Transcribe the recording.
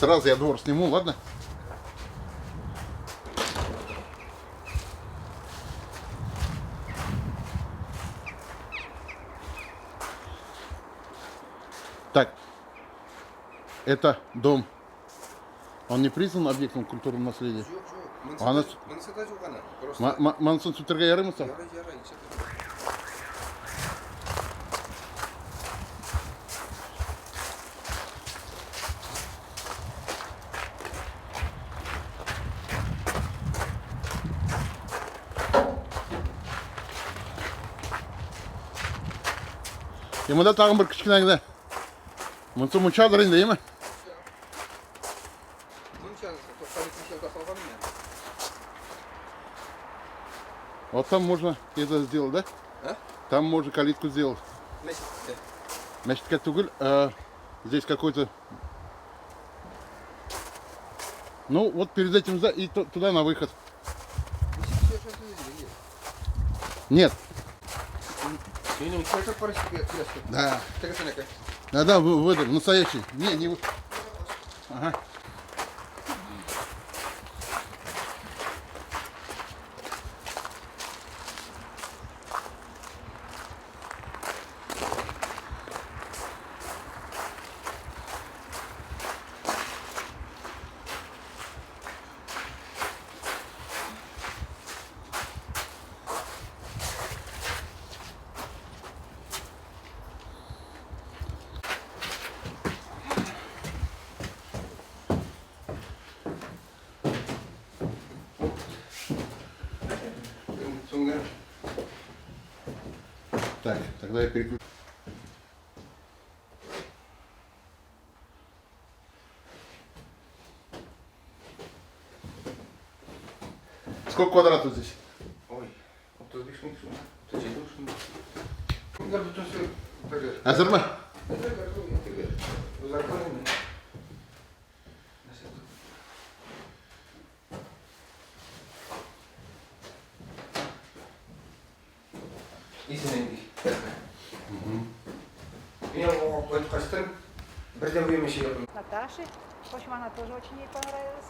Сразу я двор сниму, ладно? Так, это дом. Он не признан объектом культурного наследия? Мансата жоқ ана. Просто Мансын сүттерге яраймысың? ярай. Мында тағын бір кішкенеңді. Мұнсы мұнша алырын деймі? Мынша 92 жылда қалғаным мен. Вот там можно это сделать, да? А? Там можно калитку сделать. Мәшітте. Мәшітке түгіл, а здесь какой-то... Ну, вот перед этим и туда на выход. Нет. Менің көшіп барышы келесі. Да. Тігісіне кәй. Да, в этом, настоящий. Не вот. Ага. Так, тогда я переключу. Сколько квадратов здесь? Ой, 35 мың сум. 37 сум. Bunlar bütün su böyle. Hazır mı? Uzaklarım mı? İzinin değil. Меня вот костюм, бірден время еще yapın. Наташи. В общем, она тоже очень ей понравилась.